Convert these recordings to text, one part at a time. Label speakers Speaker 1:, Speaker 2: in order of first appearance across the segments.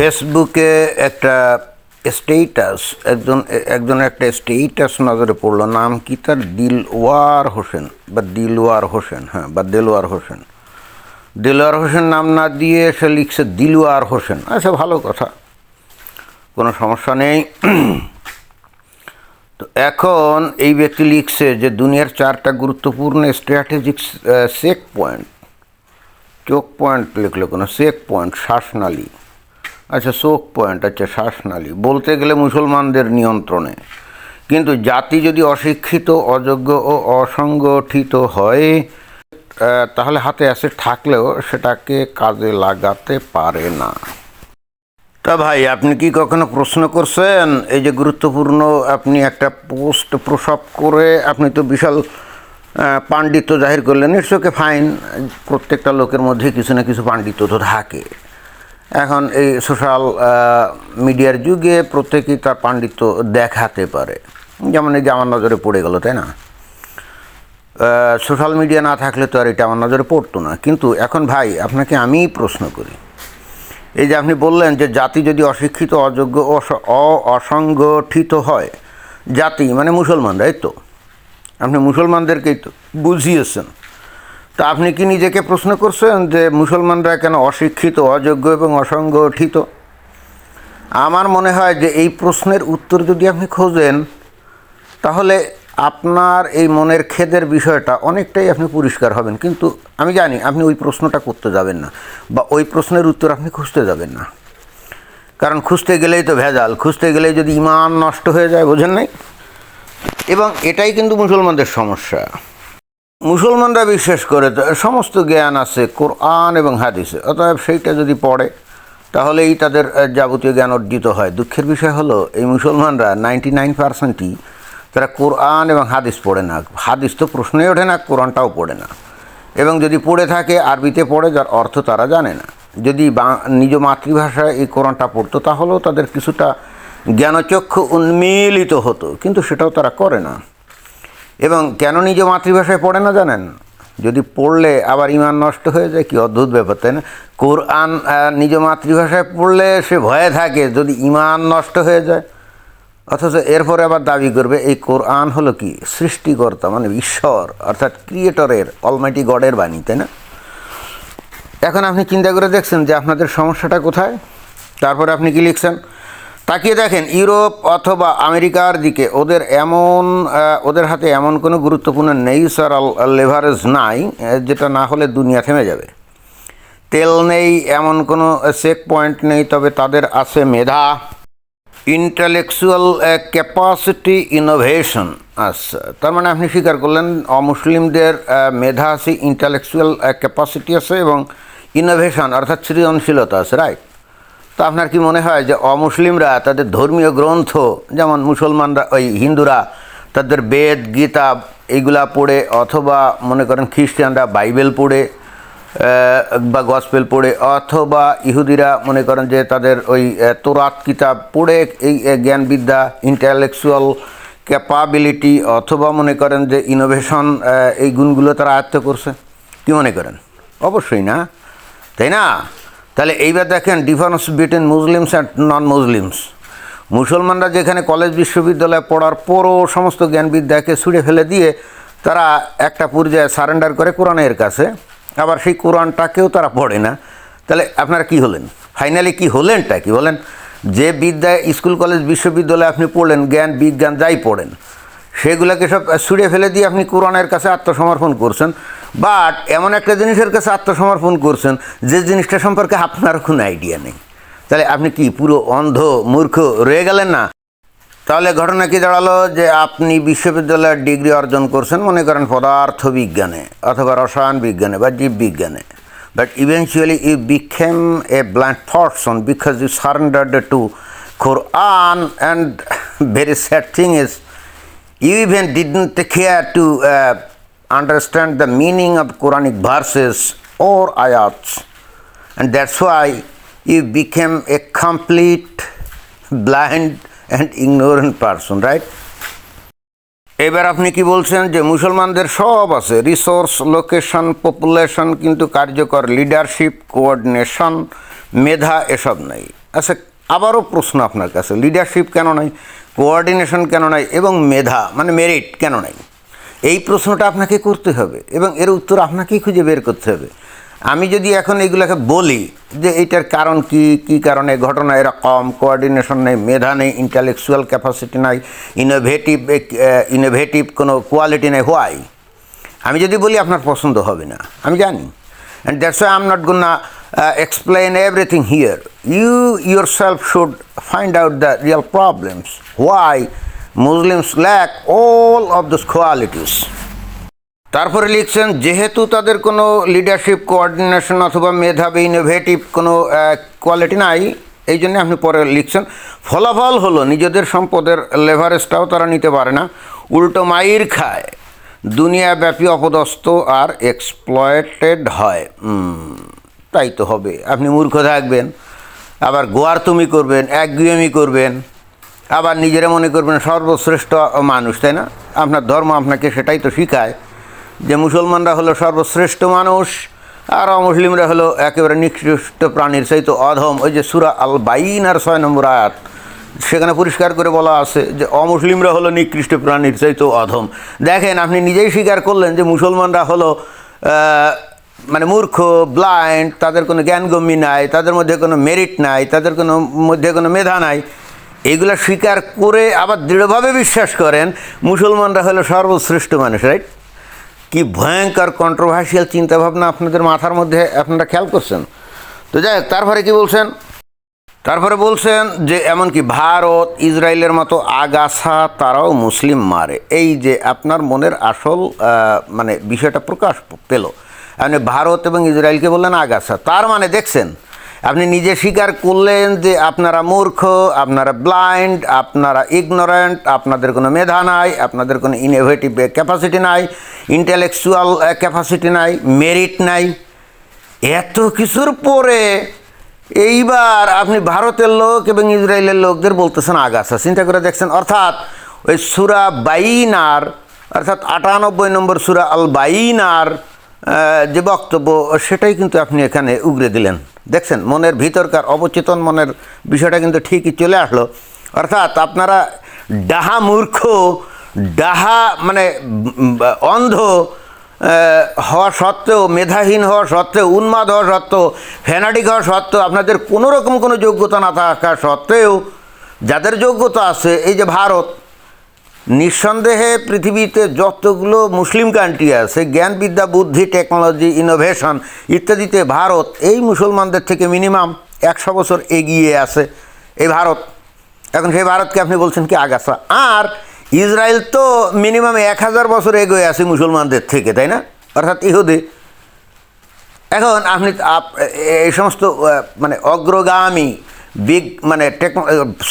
Speaker 1: ফেসবুকে একটা স্টেটাস একজনের একটা স্টেটাস নজরে পড়লো। নাম কি তার? দিলওয়ার হোসেন বা দিলওয়ার হোসেন, হ্যাঁ, বা দেলোয়ার হোসেন। দেলোয়ার হোসেন নাম না দিয়ে সে লিখছে দিলওয়ার হোসেন। আচ্ছা, ভালো কথা, কোনো সমস্যা নেই। তো এখন এই ব্যক্তি লিখছে যে দুনিয়ার 4টা গুরুত্বপূর্ণ স্ট্র্যাটেজিক চেক পয়েন্ট, চোখ পয়েন্ট লিখলো, কোনো চেক পয়েন্ট, শ্বাসনালী, আচ্ছা চোখ পয়েন্ট, আচ্ছা শ্বাসনালী, বলতে গেলে মুসলমানদের নিয়ন্ত্রণে। কিন্তু জাতি যদি অশিক্ষিত, অযোগ্য ও অসংগঠিত হয় তাহলে হাতে অ্যাসেট থাকলেও সেটাকে কাজে লাগাতে পারে না। তা ভাই, আপনি কি কখনো প্রশ্ন করছেন এই যে গুরুত্বপূর্ণ আপনি একটা পোস্ট প্রসব করে আপনি তো বিশাল পাণ্ডিত্য জাহির করলেন, ইটস ওকে ফাইন, প্রত্যেকটা লোকের মধ্যে কিছু না কিছু পাণ্ডিত্য তো থাকে। এখন এই সোশ্যাল মিডিয়ার যুগে প্রত্যেকেই তার পাণ্ডিত্য দেখাতে পারে, যেমন এই যে আমার নজরে পড়ে গেল, তাই না? সোশ্যাল মিডিয়া না থাকলে তো আর এটা আমার নজরে পড়তো না। কিন্তু এখন ভাই আপনাকে আমি প্রশ্ন করি, এই যে আপনি বললেন যে জাতি যদি অশিক্ষিত, অযোগ্য ও অসংগঠিত হয়, জাতি মানে মুসলমানরা, এই তো আপনি মুসলমানদেরকেই তো বুঝিয়েছেন। তা আপনি কি নিজেকে প্রশ্ন করছেন যে মুসলমানরা কেন অশিক্ষিত, অযোগ্য এবং অসংগঠিত? আমার মনে হয় যে এই প্রশ্নের উত্তর যদি আপনি খোঁজেন তাহলে আপনার এই মনের খেদের বিষয়টা অনেকটাই আপনি পরিষ্কার হবেন। কিন্তু আমি জানি আপনি ওই প্রশ্নটা করতে যাবেন না, বা ওই প্রশ্নের উত্তর আপনি খুঁজতে যাবেন না, কারণ খুঁজতে গেলেই তো ভেজাল, খুঁজতে গেলেই যদি ঈমান নষ্ট হয়ে যায়, বোঝেন নাই? এবং এটাই কিন্তু মুসলমানদের সমস্যা। মুসলমানরা বিশ্বাস করে সমস্ত জ্ঞান আছে কোরআন এবং হাদিসে, অতএব সেইটা যদি পড়ে তাহলেই তাদের যাবতীয় জ্ঞান অর্জিত হয়। দুঃখের বিষয় হলো এই মুসলমানরা 99%ই তারা কোরআন এবং হাদিস পড়ে না। হাদিস তো প্রশ্নই ওঠে না, কোরআনটাও পড়ে না, এবং যদি পড়ে থাকে আরবিতে পড়ে, যার অর্থ তারা জানে না। যদি নিজ মাতৃভাষায় এই কোরআনটা পড়তো তাহলেও তাদের কিছুটা জ্ঞানচক্ষু উন্মীলিত হতো, কিন্তু সেটাও তারা করে না। এবং কেন নিজ মাতৃভাষায় পড়ে না জানেন? যদি পড়লে আবার ঈমান নষ্ট হয়ে যায়, কি অদ্ভুত ব্যাপার, তাই না? কোরআন নিজ মাতৃভাষায় পড়লে সে ভয়ে থাকে যদি ঈমান নষ্ট হয়ে যায়, অথচ এরপরে আবার দাবি করবে এই কোরআন হলো কি সৃষ্টিকর্তা, মানে ঈশ্বর অর্থাৎ ক্রিয়েটরের, অলমাইটি গডের বাণী, তাই না? এখন আপনি চিন্তা করে দেখছেন যে আপনাদের সমস্যাটা কোথায়? তারপরে আপনি কি লিখছেন? তাকিয়ে দেখেন ইউরোপ অথবা আমেরিকার দিকে, ওদের হাতে এমন কোনো গুরুত্বপূর্ণ নেইচারাল লেভারেজ নাই যেটা না হলে দুনিয়া থেমে যাবে। তেল নেই এমন কোনো চেক পয়েন্ট নেই, তবে তাদের আছে মেধা, ইন্টেলেকচুয়াল ক্যাপাসিটি, ইনোভেশন। আচ্ছা, তার মানে আপনি স্বীকার করলেন অমুসলিমদের মেধা আছে, ইন্টেলেকচুয়াল ক্যাপাসিটি আছে এবং ইনোভেশন অর্থাৎ সৃজনশীলতা আছে, রাইট? তো আপনার কি মনে হয় যে অমুসলিমরা তাদের ধর্মীয় গ্রন্থ, যেমন মুসলমানরা ওই হিন্দুরা তাদের বেদ, গীতা এইগুলা পড়ে, অথবা মনে করেন খ্রিস্টানরা বাইবেল পড়ে বা গসপেল পড়ে, অথবা ইহুদিরা মনে করেন যে তাদের ওই তোরাত কিতাব পড়ে এই জ্ঞানবিদ্যা, ইন্টেলেকচুয়াল ক্যাপাবিলিটি, অথবা মনে করেন যে ইনোভেশন, এই গুণগুলো তারা আয়ত্ত করছে? কি মনে করেন? অবশ্যই না, তাই না? তাহলে এইবার দেখেন difference between Muslims and non Muslims. মুসলমানরা যেখানে কলেজ বিশ্ববিদ্যালয়ে পড়ার পরও সমস্ত জ্ঞানবিদ্যাকে ছুঁড়ে ফেলে দিয়ে তারা একটা পর্যায়ে সারেন্ডার করে কোরআনের কাছে, আবার সেই কোরআনটাকেও তারা পড়ে না। তাহলে আপনারা কি হলেন? ফাইনালি কি হলেনটা কি বলেন? যে বিদ্যায় স্কুল কলেজ বিশ্ববিদ্যালয়ে আপনি পড়লেন, জ্ঞান বিজ্ঞান যাই পড়েন, সেগুলোকে সব ছুঁড়ে ফেলে দিয়ে আপনি কোরআনের কাছে আত্মসমর্পণ করছেন। বাট এমন একটা জিনিসের কাছে আত্মসমর্পণ করছেন যে জিনিসটা সম্পর্কে আপনার কোনো আইডিয়া নেই। তাহলে আপনি কি পুরো অন্ধ মূর্খ রয়ে গেলেন না? তাহলে ঘটনা কি দাঁড়ালো যে আপনি বিশ্ববিদ্যালয়ের ডিগ্রি অর্জন করছেন মনে করেন পদার্থ বিজ্ঞানে অথবা রসায়ন বিজ্ঞানে বা জীববিজ্ঞানে, but eventually you became a blind person because you surrendered to Quran, and very sad thing is you even didn't care to understand the meaning of Quranic verses or ayats, and that's why you became a complete blind and ignorant person, right? এবার আপনি কি বলছেন যে মুসলমানদের সব আছে, resource, location, population, কিন্তু কার্যকর লিডারশিপ, কোঅর্ডিনেশন, মেধা এসব নেই। আচ্ছা, আবারও প্রশ্ন আপনার কাছে, লিডারশিপ কেন নাই, কোঅর্ডিনেশন কেন নাই, এবং মেধা মানে মেরিট কেন নাই? এই প্রশ্নটা আপনাকে করতে হবে এবং এর উত্তর আপনাকেই খুঁজে বের করতে হবে। আমি যদি এখন এইগুলোকে বলি যে এইটার কারণ কি কী কারণে ঘটনা এরকম, কোঅর্ডিনেশন নেই, মেধা নেই, ইন্টালেকচুয়াল ক্যাপাসিটি নাই, ইনোভেটিভ কোনো কোয়ালিটি নেই, হোয়াই? আমি যদি বলি আপনার পছন্দ হবে না, আমি জানি। And that's why I am not gonna explain everything here. You yourself should find out the real problems, why Muslims lack all of those qualities. তারপরে লিখছেন, যেহেতু তাদের কোনো লিডারশিপ, কোঅর্ডিনেশন অথবা মেধাবী ইনোভেটিভ কোনো কোয়ালিটি নাই, এই জন্য আপনি পরে লিখছেন ফলাফল হলো নিজেদের সম্পদের লেভারেজটাও তারা নিতে পারে না, উল্টো মাইর খায়, দুনিয়াব্যাপী অপদস্থ আর এক্সপ্লয়েটেড হয়। তাই তো হবে, আপনি মূর্খ থাকবেন, আবার গোয়ারতুমি করবেন, একগুয়েমি করবেন, আবার নিজেরা মনে করবেন সর্বশ্রেষ্ঠ মানুষ, তাই না? আপনার ধর্ম আপনাকে সেটাই তো শিখায় যে মুসলমানরা হলো সর্বশ্রেষ্ঠ মানুষ আর অমুসলিমরা হলো একেবারে নিকৃষ্ট প্রাণীর চাইতে অধম। ওই যে সূরা আল বাইনার 6 নম্বর আয়াত, সেখানে পরিষ্কার করে বলা আছে যে অমুসলিমরা হলো নিকৃষ্ট প্রাণীর চাইতে অধম। দেখেন, আপনি নিজেই স্বীকার করলেন যে মুসলমানরা হলো মানে মূর্খ, ব্লাইন্ড, তাদের কোনো জ্ঞানগম্যি নাই, তাদের মধ্যে কোনো মেরিট নাই, তাদের মধ্যে কোনো মেধা নাই। এইগুলো স্বীকার করে আবার দৃঢ়ভাবে বিশ্বাস করেন মুসলমানরা হলো সর্বশ্রেষ্ঠ মানুষ, রাইট? কি ভয়ঙ্কর কন্ট্রোভার্সিয়াল চিন্তাভাবনা আপনাদের মাথার মধ্যে, আপনারা খেয়াল করছেন তো? যাই হোক, তারপরে কি বলছেন? তারপরে বলছেন যে এমনকি ভারত, ইসরায়েলের মতো আগাছা তারাও মুসলিম মারে। এই যে আপনার মনের আসল মানে বিষয়টা প্রকাশ পেল। আপনি ভারত এবং ইসরায়েলকে বললেন আগাছা, তার মানে দেখছেন আপনি নিজে স্বীকার করলেন যে আপনারা মূর্খ, আপনারা ব্লাইন্ড, আপনারা ইগনোরেন্ট, আপনাদের কোনো মেধা নাই, আপনাদের কোনো ইনোভেটিভ ক্যাপাসিটি নাই, ইন্টেলেকচুয়াল ক্যাপাসিটি নাই, মেরিট নাই। এত কিছুর পরে এইবার আপনি ভারতের লোক এবং ইসরায়েলের লোকদের বলতেছেন আগাছা। চিন্তা করে দেখছেন? অর্থাৎ ওই সূরা বাইনার, অর্থাৎ 98 নম্বর সূরা আল বাইনার যে বক্তব্য, সেটাই কিন্তু আপনি এখানে উগরে দিলেন। দেখছেন, মনের ভিতরকার অবচেতন মনের বিষয়টা কিন্তু ঠিকই চলে আসলো। অর্থাৎ আপনারা ডাহা মূর্খ, ডাহা মানে অন্ধ হওয়া সত্ত্বেও, মেধাহীন হওয়া সত্ত্বেও, উন্মাদ হওয়া সত্ত্বেও, ফ্যানাটিক হওয়া সত্ত্বেও, আপনাদের কোনো রকম কোনো যোগ্যতা না থাকা সত্ত্বেও যাদের যোগ্যতা আছে, এই যে ভারত, নিঃসন্দেহে পৃথিবীতে যতগুলো মুসলিম কান্ট্রি আছে, জ্ঞান, বিদ্যা, বুদ্ধি, টেকনোলজি, ইনোভেশন ইত্যাদিতে ভারত এই মুসলমানদের থেকে মিনিমাম 100 বছর এগিয়ে আছে এই ভারত। এখন সেই ভারতকে আপনি বলছেন কি আগাছা? আর ইসরায়েল তো মিনিমাম 1000 বছর এগিয়ে আছে মুসলমানদের থেকে, তাই না? অর্থাৎ ইহুদি। এখন আপনি এই সমস্ত মানে অগ্রগামী মানে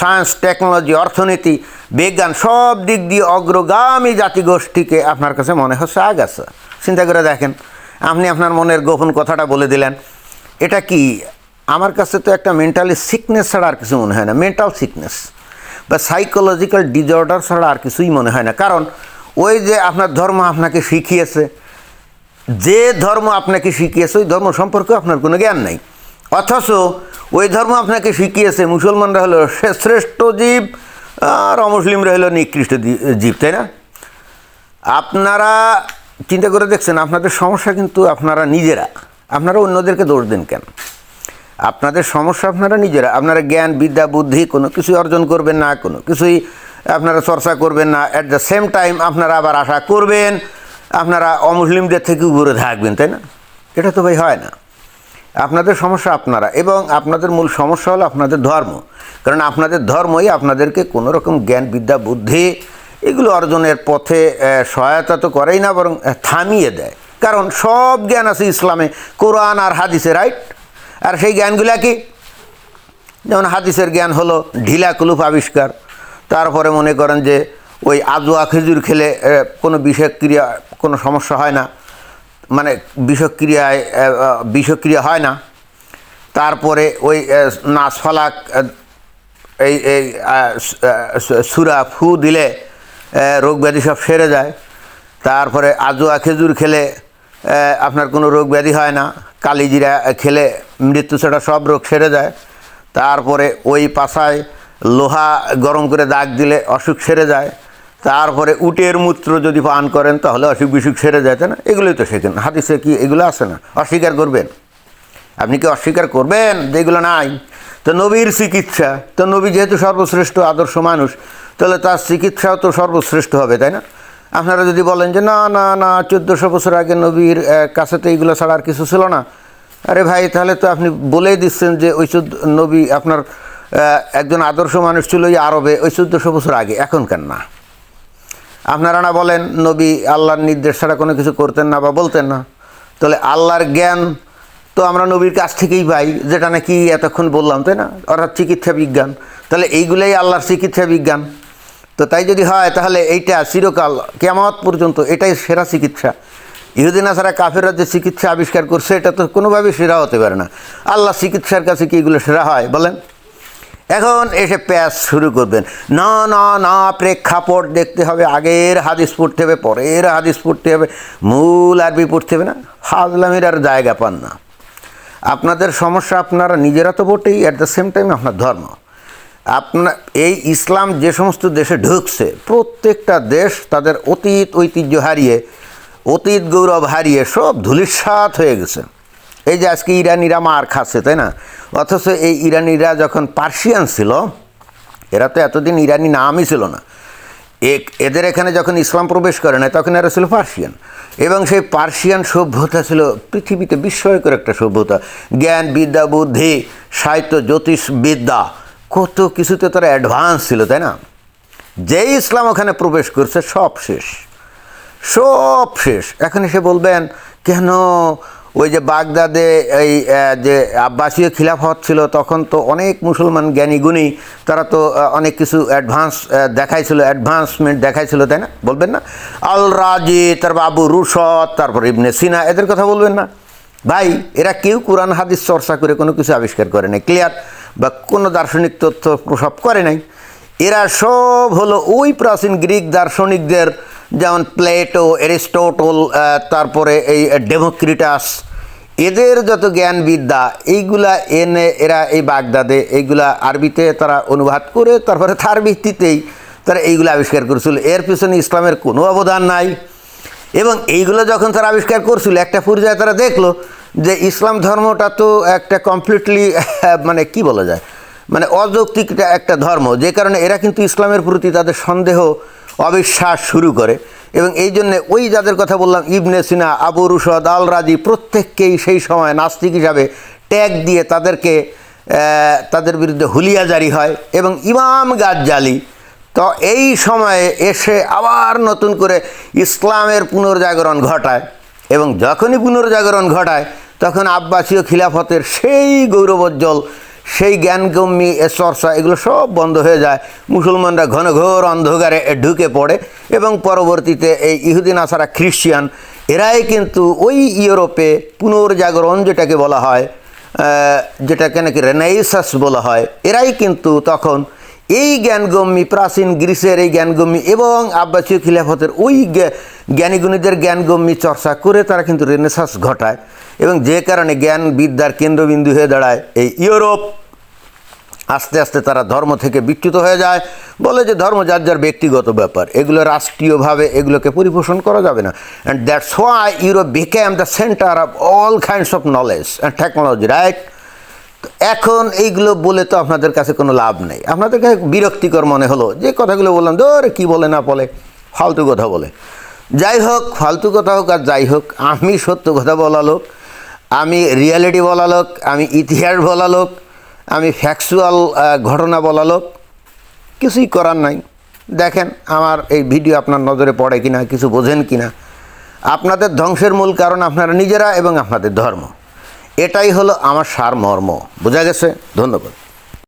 Speaker 1: সায়েন্স, টেকনোলজি, অর্থনীতি, বিজ্ঞান সব দিক দিয়ে অগ্রগামী জাতিগোষ্ঠীকে আপনার কাছে মনে হচ্ছে আগাছা। চিন্তা করে দেখেন, আপনি আপনার মনের গোপন কথাটা বলে দিলেন। এটা কি? আমার কাছে তো একটা মেন্টালি সিকনেস ছাড়া আর কিছু মনে হয় না, মেন্টাল সিকনেস বা সাইকোলজিক্যাল ডিসঅর্ডার ছাড়া আর কিছুই মনে হয় না। কারণ ওই যে আপনার ধর্ম আপনাকে শিখিয়েছে, যে ধর্ম আপনাকে শিখিয়েছে ওই ধর্ম সম্পর্কে আপনার কোনো জ্ঞান নেই, অথচ ওই ধর্ম আপনাকে শিখিয়েছে মুসলমানরা হলো শ্রেষ্ঠ জীব আর অমুসলিমরা হলো নিকৃষ্ট জীব, তাই না? আপনারা চিন্তা করে দেখছেন আপনাদের সমস্যা কিন্তু আপনারা নিজেরা। আপনারা অন্যদেরকে দোষ দেন কেন? আপনাদের সমস্যা আপনারা নিজেরা। আপনারা জ্ঞান, বিদ্যা, বুদ্ধি কোনো কিছুই অর্জন করবেন না, কোনো কিছুই আপনারা চর্চা করবেন না। অ্যাট দ্য সেম টাইম আপনারা আবার আশা করবেন আপনারা অমুসলিমদের থেকে উপরে থাকবেন, তাই না? এটা তো ভাই হয় না। আপনাদের সমস্যা আপনারা, এবং আপনাদের মূল সমস্যা হলো আপনাদের ধর্ম। কারণ আপনাদের ধর্মই আপনাদেরকে কোনো রকম জ্ঞান, বিদ্যা, বুদ্ধি এগুলো অর্জনের পথে সহায়তা তো করেই না, বরং থামিয়ে দেয়। কারণ সব জ্ঞান আছে ইসলামে, কোরআন আর হাদিসে, রাইট? আর সেই জ্ঞানগুলা কি? যেমন হাদিসের জ্ঞান হলো ঢিলা কুলুপ আবিষ্কার। তারপরে মনে করেন যে ওই আজোয়া খেজুর খেলে কোনো বিষক্রিয়া, কোনো সমস্যা হয় না, মানে বিষক্রিয়া হয় না। তারপরে ওই নাচ ফালাক, এই সুরা ফু দিলে রোগ ব্যাধি সব সেরে যায়। তারপরে আজোয়া খেজুর খেলে আপনার কোনো রোগ ব্যাধি হয় না। কালিজিরা খেলে মৃত্যু ছাড়া সব রোগ সেরে যায়। তারপরে ওই পাছায় লোহা গরম করে দাগ দিলে অসুখ সেরে যায়, তারপরে উটের মূত্র যদি পান করেন তাহলে অসুখ বিসুখ সেরে যায়, তাই না? এগুলোই তো শেখেন। হাদিসে কি এগুলো আছে না? অস্বীকার করবেন? আপনি কি অস্বীকার করবেন যেগুলো নাই? তো নবীর চিকিৎসা, তো নবী যেহেতু সর্বশ্রেষ্ঠ আদর্শ মানুষ, তাহলে তার চিকিৎসাও তো সর্বশ্রেষ্ঠ হবে, তাই না? আপনারা যদি বলেন যে না না না 1400 বছর আগে নবীর কাছে তো এইগুলো ছাড়া আর কিছু ছিল না, আরে ভাই তাহলে তো আপনি বলেই দিচ্ছেন যে ওই নবী আপনার একজন আদর্শ মানুষ ছিল ওই আরবে ওই 1400 বছর আগে, এখনকার না। আপনারা না বলেন নবী আল্লাহর নির্দেশ ছাড়া কোনো কিছু করতেন না বা বলতেন না, তাহলে আল্লাহর জ্ঞান তো আমরা নবীর কাছ থেকেই পাই, যেটা নাকি এতক্ষণ বললাম, তাই না? অর্থাৎ চিকিৎসা বিজ্ঞান, তাহলে এইগুলোই আল্লাহর চিকিৎসা বিজ্ঞান। তো তাই যদি হয় তাহলে এইটা চিরকাল কিয়ামত পর্যন্ত এটাই সেরা চিকিৎসা। ইহুদি নাসারা কাফেররা যে চিকিৎসা আবিষ্কার করছে এটা তো কোনোভাবেই সেরা হতে পারে না। আল্লাহ চিকিৎসার কাছে কি এগুলো সেরা হয় বলেন? এখন এসে প্যাচ শুরু করবেন, না না না প্রেক্ষাপট দেখতে হবে, আগের হাদিস পড়তে হবে, পরের হাদিস পড়তে হবে, মূল আরবি পড়তে হবে না। ফাজলামির আর জায়গা পান না। আপনাদের সমস্যা আপনারা নিজেরা তো বটেই, অ্যাট দ্য সেম টাইম আপনার ধর্ম। আপনার এই ইসলাম যে সমস্ত দেশে ঢুকছে, প্রত্যেকটা দেশ তাদের অতীত ঐতিহ্য হারিয়ে, অতীত গৌরব হারিয়ে সব ধূলিসাৎ হয়ে গেছে। এই যে আজকে ইরানিরা মার খাচ্ছে, তাই না? অথচ এই ইরানিরা যখন পার্সিয়ান ছিল, এরা তো এতদিন ইরানি নামই ছিল না, এদের এখানে যখন ইসলাম প্রবেশ করে না তখন এরা ছিল পার্সিয়ান। এবং সেই পার্সিয়ান সভ্যতা ছিল পৃথিবীতে বিস্ময়কর একটা সভ্যতা। জ্ঞান বিদ্যা বুদ্ধি সাহিত্য জ্যোতিষবিদ্যা কত কিছুতে তারা অ্যাডভান্স ছিল, তাই না? যেই ইসলাম ওখানে প্রবেশ করছে সব শেষ, সব শেষ। এখন এসে বলবেন কেন ওই যে বাগদাদে এই যে আব্বাসীয় খিলাফত ছিল তখন তো অনেক মুসলমান জ্ঞানী গুণী, তারা তো অনেক কিছু অ্যাডভান্স দেখাইছিল, অ্যাডভান্সমেন্ট দেখাইছিল, তাই না? বলবেন না? আল রাজি, তারপর আবু রুশদ, তারপর ইবনে সিনা, এদের কথা বলবেন না? ভাই এরা কেউ কোরআন হাদিস চর্চা করে কোনো কিছু আবিষ্কার করে নাই, ক্লিয়ার, বা কোনো দার্শনিক তথ্য প্রসব করে নাই। এরা সব হলো ওই প্রাচীন গ্রিক দার্শনিকদের, যেমন প্লেটো, অ্যারিস্টটল, তারপরে এই ডেমোক্রিটাস, এদের যত জ্ঞানবিদ্যা এইগুলা এনে এরা এই বাগদাদে এইগুলা আরবিতে তারা অনুবাদ করে তারপরে তার ভিত্তিতেই তারা এইগুলো আবিষ্কার করেছিল। এর পিছনে ইসলামের কোনো অবদান নাই। এবং এইগুলো যখন তারা আবিষ্কার করছিল, একটা পর্যায়ে তারা দেখলো যে ইসলাম ধর্মটা তো একটা কমপ্লিটলি মানে কি বলা যায়, মানে অযৌক্তিক একটা ধর্ম, যে কারণে এরা কিন্তু ইসলামের প্রতি তাদের সন্দেহ অবিশ্বাস শুরু করে। এবং এই জন্যে ওই যাদের কথা বললাম, ইবনে সিনা, আবু রুশদ, আল রাজি, প্রত্যেককেই সেই সময় নাস্তিক হিসাবে ট্যাগ দিয়ে তাদেরকে তাদের বিরুদ্ধে হুলিয়া জারি হয়। এবং ইমাম গাজ্জালি তো এই সময়ে এসে আবার নতুন করে ইসলামের পুনর্জাগরণ ঘটায়। এবং যখনই পুনর্জাগরণ ঘটায় তখন আব্বাসীয় খিলাফতের সেই গৌরবোজ্জ্বল সেই জ্ঞানগম্যী চর্চা এগুলো সব বন্ধ হয়ে যায়। মুসলমানরা ঘনঘোর অন্ধকারে ঢুকে পড়ে এবং পরবর্তীতে এই ইহুদি নাসারা খ্রিস্টান এরাই কিন্তু ওই ইউরোপে পুনর্জাগরণ যেটাকে বলা হয়, যেটাকে নাকি রেনেসাঁস বলা হয়, এরাই কিন্তু তখন এই জ্ঞানগম্যী প্রাচীন গ্রিসের এই জ্ঞানগম্যী এবং আব্বাসীয় খিলাফতের ওই জ্ঞানীগুণীদের জ্ঞানগম্যী চর্চা করে তারা কিন্তু রেনেসাঁস ঘটায়। এবং যে কারণে জ্ঞান বিদ্যার কেন্দ্রবিন্দু হয়ে দাঁড়ায় এই ইউরোপ। আস্তে আস্তে তারা ধর্ম থেকে বিচ্যুত হয়ে যায়, বলে যে ধর্ম যার যার ব্যক্তিগত ব্যাপার, এগুলো রাষ্ট্রীয়ভাবে এগুলোকে পরিপোষণ করা যাবে না। And that's why Europe became the centre of all kinds of knowledge and technology, right? এখন এইগুলো বলে তো আপনাদের কাছে কোনো লাভ নেই। আপনাদের কাছে বিরক্তিকর মনে হলো যে কথাগুলো বললাম, ধরে কী বলে না বলে, ফালতু কথা বলে। যাই হোক, ফালতু কথা হোক আর যাই হোক, আমি সত্য কথা বলা লোক, আমি রিয়ালিটি বলা লোক, আমি ইতিহাস বলা লোক, আমি ফ্যাকচুয়াল ঘটনা বলা লোক, কিছুই করার নাই। দেখেন আমার এই ভিডিও আপনার নজরে পড়ে কিনা, কিছু বোঝেন কিনা। আপনাদের ধ্বংসের মূল কারণ আপনারা নিজেরা এবং আপনাদের ধর্ম, এটাই হলো আমার সারমর্ম। বোঝা গেছে? ধন্যবাদ।